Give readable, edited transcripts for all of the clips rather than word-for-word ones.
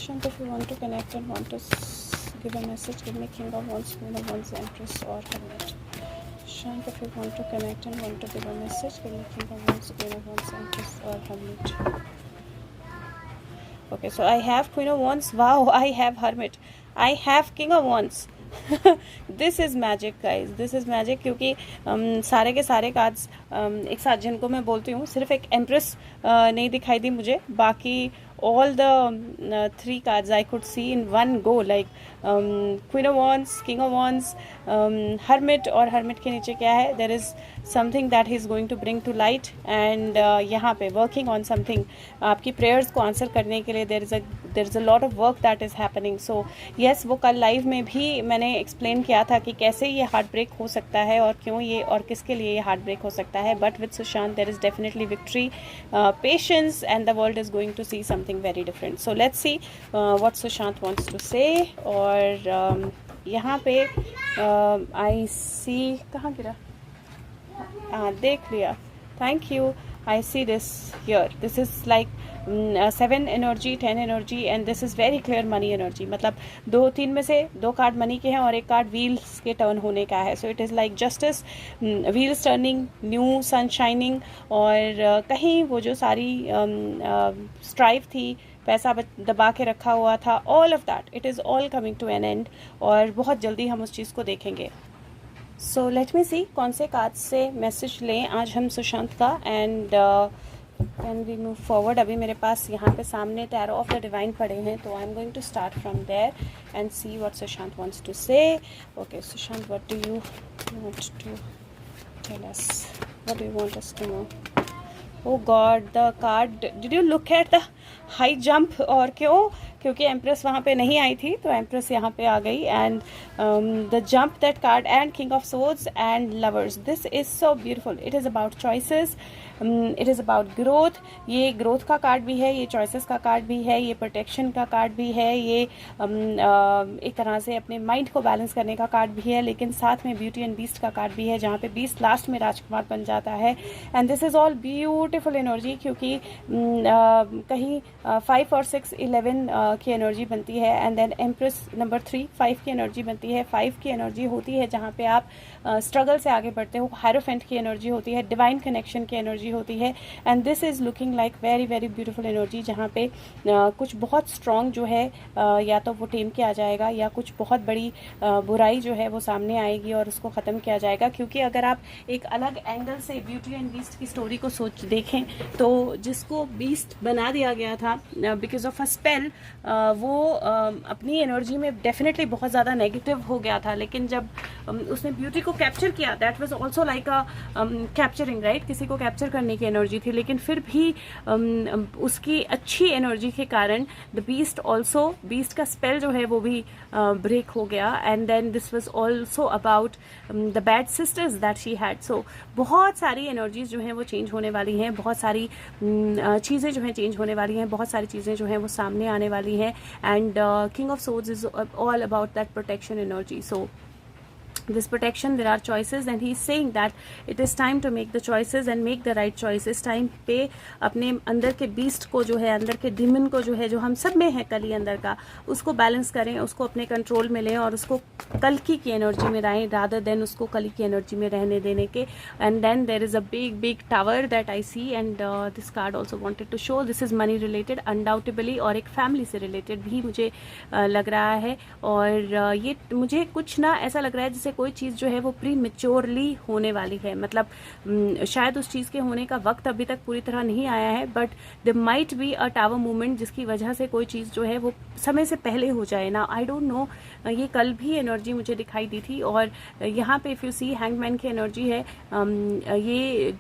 Shant, if you want to connect and want to give a message, give me King of Wands, Queen of Wands, Empress or Hermit. Shant, if you want to connect and want to give a message, give me King of Wands, Queen of Wands, Empress or Hermit. Okay, so I have Queen of Wands. Wow, I have Hermit. I have King of Wands. This is magic guys, this is magic, क्योंकि सारे के सारे cards एक साथ जिनको मैं बोलती हूँ, सिर्फ एक एम्प्रेस नहीं दिखाई दी मुझे, बाकी all the three cards I could see in one go, like Queen of Wands, King of Wands, Hermit, और Hermit के नीचे क्या है, there is something that he is going to bring to light, and यहाँ पे working on something, आपकी prayers को answer करने के लिए there is a lot of work that is happening. So yes, वो कल लाइव में भी मैंने explain किया था कि कैसे ये हार्ट ब्रेक हो सकता है और क्यों ये और किसके लिए ये हार्ट ब्रेक हो सकता है, but with Sushant there is definitely victory, patience, and the world is going to see something very different. So let's see what Sushant wants to say. और यहाँ पे I see, कहाँ गिरा, देख लिया, thank you. I see this here, this is like 7 energy, 10 energy, and this is very clear money energy. मतलब 2-3 में से 2 कार्ड मनी के हैं और एक कार्ड व्हील्स के टर्न होने का है. So it is like justice, wheels turning, new sun shining, और कहीं वो जो सारी स्ट्राइव थी, पैसा दबा के रखा हुआ था, all of that, it is all coming to an end, और बहुत जल्दी हम उस चीज़ को देखेंगे. सो लेट मी सी कौन से कार्ड से मैसेज लें आज हम सुशांत का, and can we move forward. अभी मेरे पास यहाँ पे सामने टैरो ऑफ द डिवाइन पड़े हैं, तो I am going to start from there and see what Sushant wants to say. Okay Sushant, what do you want to tell us, what do you want us to know. Oh God, the card, did you look at the high jump, और क्यों, क्योंकि empress वहाँ पे नहीं आई थी तो empress यहाँ पे आ गई, and the jump that card and king of swords and lovers. This is so beautiful. It is about choices, it is about growth. ये ग्रोथ का कार्ड भी है, ये चॉइसेस का कार्ड भी है, ये प्रोटेक्शन का कार्ड भी है, ये एक तरह से अपने माइंड को बैलेंस करने का कार्ड भी है, लेकिन साथ में ब्यूटी एंड बीस्ट का कार्ड भी है, जहाँ पे बीस्ट लास्ट में राजकुमार बन जाता है. And this is all beautiful energy, क्योंकि कहीं 5 और 6 11 की एनर्जी बनती है, एंड देन एम्प्रेस नंबर 3 5 की एनर्जी बनती है. 5 की एनर्जी होती है जहाँ पे आप स्ट्रगल से आगे बढ़ते हो. हायरोफेंट की एनर्जी होती है, डिवाइन कनेक्शन की एनर्जी होती है, and this is looking like very very beautiful energy, जहाँ पे कुछ बहुत स्ट्रॉन्ग जो है या तो वो टेम किया जाएगा, या कुछ बहुत बड़ी बुराई जो है वो सामने आएगी और उसको ख़त्म किया जाएगा. क्योंकि अगर आप एक अलग एंगल से ब्यूटी एंड बीस्ट की स्टोरी को सोच देखें, तो जिसको बीस्ट बना दिया गया था बिकॉज ऑफ अ स्पेल, वो अपनी एनर्जी में डेफिनेटली बहुत ज़्यादा नेगेटिव हो गया था, लेकिन जब उसने ब्यूटी को कैप्चर किया, that was also like a capturing, right, किसी को कैप्चर करने की एनर्जी थी, लेकिन फिर भी उसकी अच्छी एनर्जी के कारण द बीस्ट ऑल्सो, बीस्ट का स्पेल जो है वो भी ब्रेक हो गया. And then this was also about the bad sisters that she had. So बहुत सारी एनर्जीज जो हैं वो चेंज होने वाली हैं, बहुत सारी चीज़ें जो हैं चेंज होने वाली हैं, बहुत सारी चीज़ें जो हैं वो सामने आने वाली हैं. And king of swords is all about that protection energy. So this protection, there are choices, and he is saying that it is time to make the choices and make the right choices. Time पे अपने अंदर के beast को जो है, अंदर के demon को जो है, जो हम सब में है कली अंदर का, उसको बैलेंस करें, उसको अपने कंट्रोल में लें और उसको कल की एनर्जी में रहें, रादर देन उसको कल की एनर्जी में रहने देने के. And then there is a big big tower that I see, and this card also wanted to show this is money related undoubtedly, और एक फैमिली से रिलेटेड भी मुझे लग रहा है. और ये मुझे कुछ ना ऐसा लग रहा है जैसे कोई चीज़ जो है वो प्री मेच्योरली होने वाली है, मतलब शायद उस चीज़ के होने का वक्त अभी तक पूरी तरह नहीं आया है, but there might be a tower movement जिसकी वजह से कोई चीज़ जो है वो समय से पहले हो जाए ना. आई डोंट नो, ये कल भी एनर्जी मुझे दिखाई दी थी. और यहाँ पे इफ़ यू सी हैंगमैन की एनर्जी है, ये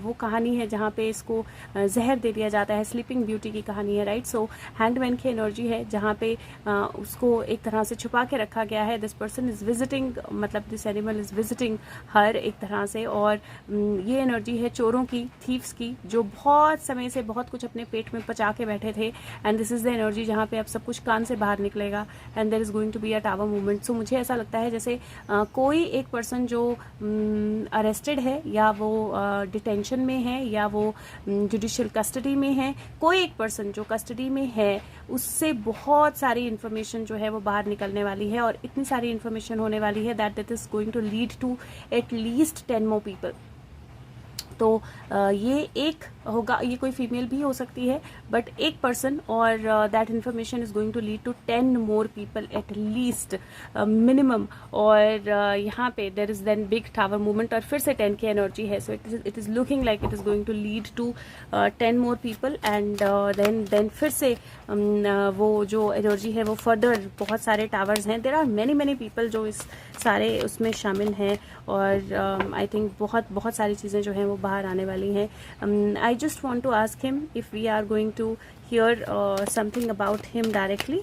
वो कहानी है जहाँ पे इसको जहर दे दिया जाता है, स्लीपिंग ब्यूटी की कहानी है, राइट. सो हैंगमैन की एनर्जी है जहाँ पे उसको एक तरह से छुपा के रखा गया है. दिस पर्सन इज विजिटिंग मतलब this animal is visiting her एक तरह से। और ये एनर्जी है चोरों की, थीव्स की, जो बहुत समय से बहुत कुछ अपने पेट में पचा के बैठे थे। And this is the energy जहाँ पे अब सब कुछ कान से बाहर निकलेगा and there is going to be a tower movement. So मुझे ऐसा लगता है जैसे कोई एक पर्सन जो अरेस्टेड है या वो डिटेंशन में है या वो जुडिशियल कस्टडी में है, कोई एक पर्सन जो कस्टडी में है उससे बहुत सारी इन्फॉर्मेशन जो है वो बाहर निकलने वाली है और इतनी सारी इन्फॉर्मेशन होने वाली है that is going to lead to at least 10 more people। तो ये एक होगा, ये कोई फीमेल भी हो सकती है बट एक पर्सन, और that information is going to lead to 10 more people at least minimum. और यहाँ पे there is then big tower movement और फिर से 10 की एनर्जी है। So it is looking like it is going to lead to 10 more people and then फिर से वो जो एनर्जी है वो फर्दर बहुत सारे टावर्स हैं। देर आर मैनी पीपल जो इस सारे उसमें शामिल हैं और आई थिंक बहुत सारी चीज़ें जो हैं वो बाहर आने वाली हैं। I just want to ask him if we are going to hear something about him directly,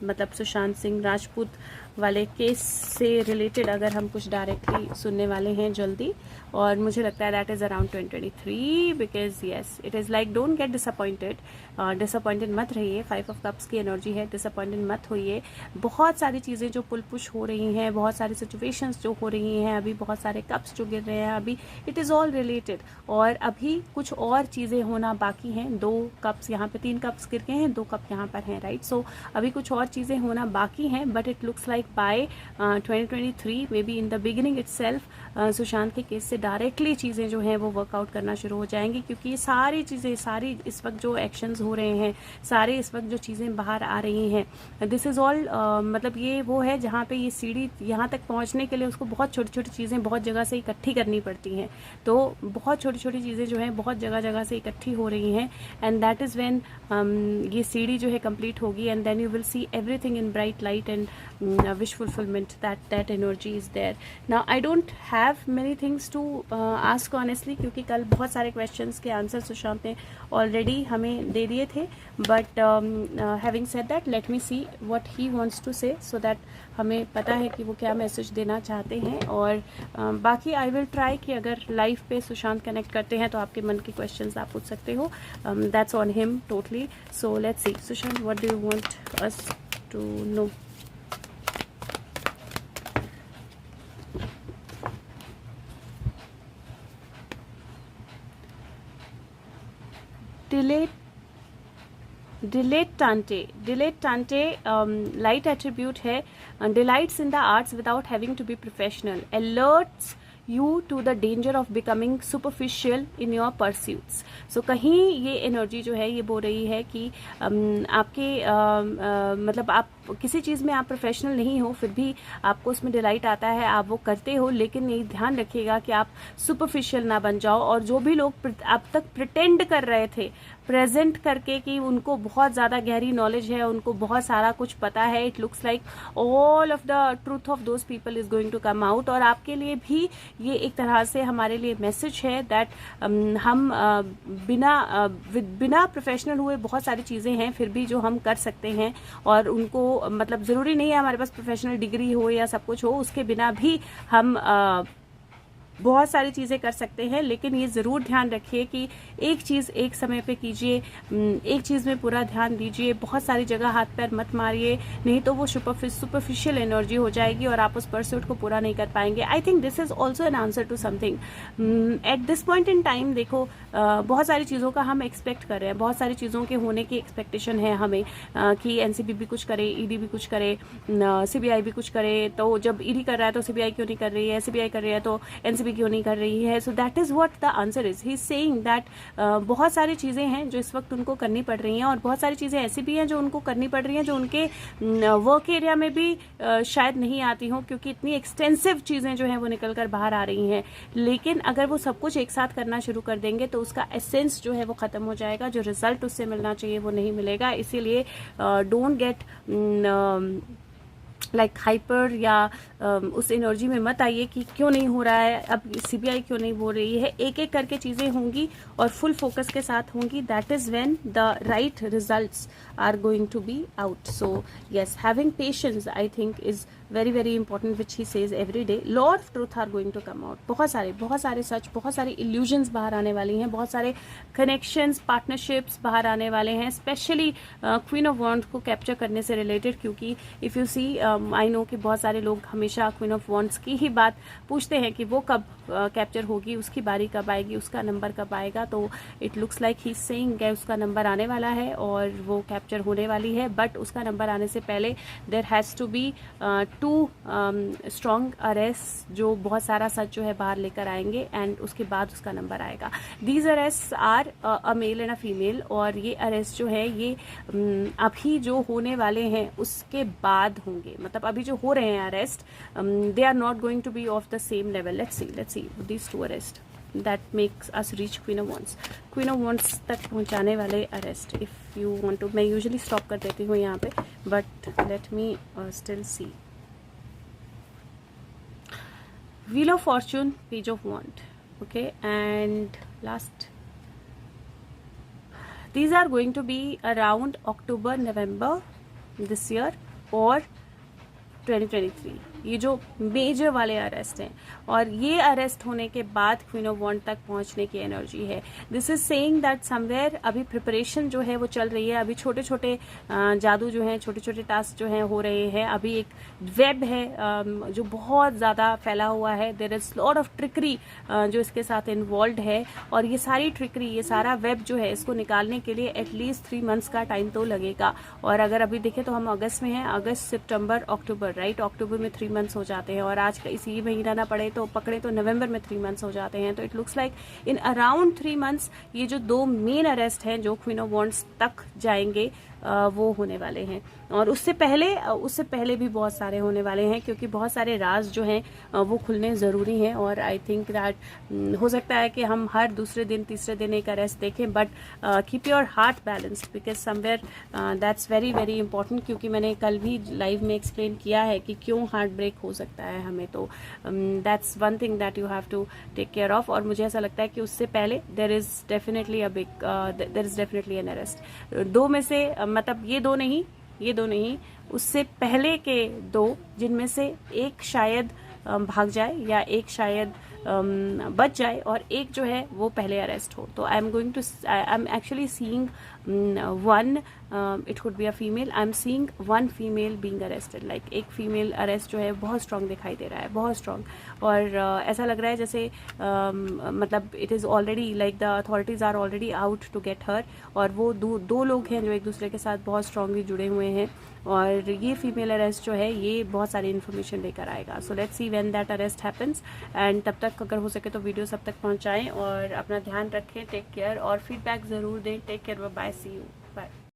मतलब सुशांत सिंह राजपूत वाले केस से रिलेटेड अगर हम कुछ डायरेक्टली सुनने वाले हैं जल्दी। और मुझे लगता है that is around 2023 because yes it is like don't get disappointed, disappointed मत रहिए। 5 of Cups की एनर्जी है, डिसअपॉइंटेड मत होइए। बहुत सारी चीज़ें जो पुल पुश हो रही हैं, बहुत सारी सिचुएशंस जो हो रही हैं अभी, बहुत सारे कप्स जो गिर रहे हैं अभी, इट इज़ ऑल रिलेटेड। और अभी कुछ और चीज़ें होना बाकी हैं। 2 कप्स यहाँ पे, 3 कप्स गिर गए हैं, 2 कप यहाँ पर हैं, राइट। सो अभी कुछ और चीज़ें होना बाकी हैं but it looks like by 2023 may be in the beginning itself Sushant के केस से डायरेक्टली चीज़ें जो हैं वो वर्कआउट करना शुरू हो जाएंगी, क्योंकि ये सारी चीज़ें, सारी इस वक्त जो एक्शंस हो रहे हैं, सारे इस वक्त जो चीज़ें बाहर आ रही हैं, दिस इज़ ऑल मतलब ये वो है जहाँ पे ये सीढ़ी यहाँ तक पहुँचने के लिए उसको बहुत छोटी छोटी चीज़ें बहुत जगह से इकट्ठी करनी पड़ती हैं। तो बहुत छोटी छोटी चीज़ें जो हैं बहुत जगह से इकट्ठी हो रही हैं एंड दैट इज़ व्हेन ये सीढ़ी जो है कंप्लीट होगी and then you will see everything in bright light and wish fulfillment, that energy is there. Now I don't have many things to ask honestly, क्योंकि कल बहुत सारे questions के आंसर सुशांत ने ऑलरेडी हमें दे दिए थे but having said that let me see what he wants to say so that हमें पता है कि वो क्या मैसेज देना चाहते हैं। और बाकी आई विल ट्राई कि अगर लाइव पे सुशांत कनेक्ट करते हैं तो आपके मन के क्वेश्चंस आप पूछ सकते हो, that's on him totally. So let's see Sushant, what do you want us to know? Dilettante light attribute है, delights in the arts without having to be professional, alerts you to the danger of becoming superficial in your pursuits. So कहीं ये energy जो है ये बोल रही है कि आपके मतलब आप किसी चीज़ में आप प्रोफेशनल नहीं हो फिर भी आपको उसमें डिलाइट आता है, आप वो करते हो, लेकिन ये ध्यान रखिएगा कि आप सुपरफिशियल ना बन जाओ। और जो भी लोग अब तक प्रिटेंड कर रहे थे प्रेजेंट करके कि उनको बहुत ज़्यादा गहरी नॉलेज है, उनको बहुत सारा कुछ पता है, it looks like all of the truth of those people is going to come out. और आपके लिए भी ये एक तरह से हमारे लिए मैसेज है दैट हम बिना प्रोफेशनल हुए बहुत सारी चीज़ें हैं फिर भी जो हम कर सकते हैं, और उनको मतलब ज़रूरी नहीं है हमारे पास प्रोफेशनल डिग्री हो या सब कुछ हो, उसके बिना भी हम बहुत सारी चीज़ें कर सकते हैं। लेकिन ये ज़रूर ध्यान रखिए कि एक चीज़ एक समय पे कीजिए, एक चीज़ में पूरा ध्यान दीजिए, बहुत सारी जगह हाथ पैर मत मारिए, नहीं तो वो सुपरफिशियल एनर्जी हो जाएगी और आप उस परस्यूट को पूरा नहीं कर पाएंगे। I think this is also an answer to something at this point in time. देखो बहुत सारी चीज़ों का हम एक्सपेक्ट कर रहे हैं, बहुत सारी चीज़ों के होने की एक्सपेक्टेशन है हमें कि एनसीबी भी कुछ करे, ईडी भी कुछ करे, सीबीआई भी कुछ करे। तो जब ईडी कर रहा है तो सीबीआई क्यों नहीं कर रही है, सीबीआई कर रही है तो एनसीबी क्यों नहीं कर रही है? So that is what the answer is. He is saying that बहुत सारी चीज़ें हैं जो इस वक्त उनको करनी पड़ रही हैं और बहुत सारी चीज़ें ऐसी भी हैं जो उनको करनी पड़ रही हैं जो उनके वर्क एरिया में भी शायद नहीं आती हों, क्योंकि इतनी एक्सटेंसिव चीज़ें जो हैं वो निकल कर बाहर आ रही हैं। लेकिन अगर वो सब कुछ एक साथ करना शुरू कर देंगे तो उसका एसेंस जो है वो ख़त्म हो जाएगा, जो रिजल्ट उससे मिलना चाहिए वो नहीं मिलेगा। इसीलिए डोंट गेट लाइक हाइपर या उस एनर्जी में मत आइए कि क्यों नहीं हो रहा है, अब सीबीआई क्यों नहीं बोल रही है। एक एक करके चीज़ें होंगी और फुल फोकस के साथ होंगी। That is when the right results are going to be out. So yes, having patience I think is very very important, which he says every day. Law of truth are going to come out. बहुत सारे सच, बहुत सारी illusions बाहर आने वाली हैं, बहुत सारे कनेक्शंस, पार्टनरशिप्स बाहर आने वाले हैं, स्पेशली क्वीन ऑफ वॉन्ड्स को कैप्चर करने से रिलेटेड। क्योंकि if you see, I know कि बहुत सारे लोग हमेशा क्वीन ऑफ वॉन्ड्स की ही बात पूछते हैं कि वो कब कैप्चर होगी, उसकी बारी कब आएगी, उसका नंबर कब आएगा। तो it looks like he saying कि उसका नंबर आने वाला है और वो कैप्चर होने वाली है। बट उसका नंबर आने से पहले there has to be 2 strong arrest, जो बहुत सारा सच जो है बाहर लेकर आएंगे, एंड उसके बाद उसका नंबर आएगा। These arrest are a male and a female, और ये अरेस्ट जो है ये अभी जो होने वाले हैं उसके बाद होंगे। मतलब अभी जो हो रहे हैं arrest, they are not going to be of the same level. Let's see these 2 arrest that makes us reach Queen of Wands. Queen of Wands तक पहुंचाने वाले arrest, if you want to, मैं यूजुअली स्टॉप कर देती हूँ यहाँ पे, but let me still see. Wheel of Fortune, Page of Wand, okay, and last, these are going to be around October, November this year or 2023। ये जो major वाले arrest हैं, और ये अरेस्ट होने के बाद क्वीन ऑफ वॉन्ड तक पहुंचने की एनर्जी है। This is saying that somewhere अभी प्रिपरेशन जो है वो चल रही है। अभी छोटे छोटे जादू जो हैं, छोटे छोटे टास्क जो हैं हो रहे हैं। अभी एक वेब है जो बहुत ज़्यादा फैला हुआ है। There is lot of trickery जो इसके साथ इन्वॉल्व है, और ये सारी ट्रिकरी, ये सारा वेब जो है, इसको निकालने के लिए एटलीस्ट 3 मंथ्स का टाइम तो लगेगा। और अगर अभी देखें तो हम अगस्त में हैं, अगस्त, सितंबर, अक्टूबर, राइट, अक्टूबर में 3 मंथ्स हो जाते हैं, और आज का इसी महीना ना पड़े तो पकड़े तो नवंबर में 3 मंथ्स हो जाते हैं। तो it looks like in around 3 months ये जो 2 मेन अरेस्ट हैं जो क्वीन ऑफ वॉन्ड्स तक जाएंगे वो होने वाले हैं। और उससे पहले भी बहुत सारे होने वाले हैं, क्योंकि बहुत सारे राज जो हैं वो खुलने ज़रूरी हैं। और आई थिंक दैट हो सकता है कि हम हर दूसरे दिन, तीसरे दिन एक अरेस्ट देखें, but keep your heart balanced, because somewhere that's very very important. क्योंकि मैंने कल भी लाइव में एक्सप्लेन किया है कि क्यों हार्ट ब्रेक हो सकता है हमें। तो that's one thing that you have to take care of. और मुझे ऐसा लगता है कि उससे पहले there is definitely an arrest. 2 में से, मतलब ये दो नहीं, उससे पहले के 2, जिनमें से एक शायद भाग जाए या एक शायद बच जाए, और एक जो है वो पहले अरेस्ट हो। तो I am actually seeing 1, it could be a female, I am seeing 1 female being arrested. Like एक फीमेल अरेस्ट जो है बहुत स्ट्रांग दिखाई दे रहा है, बहुत स्ट्रांग। और ऐसा लग रहा है जैसे मतलब it is already like the authorities are already out to get her. और वो 2 लोग हैं जो एक दूसरे के साथ बहुत स्ट्रांगली जुड़े हुए हैं, और ये फीमेल अरेस्ट जो है ये बहुत सारी इन्फॉर्मेशन लेकर आएगा। सो let's see when that arrest happens, and तब तक अगर हो सके तो वीडियो सब तक पहुंचाएं और अपना ध्यान रखें। टेक केयर, और फीडबैक ज़रूर दें। Take care, bye, see you.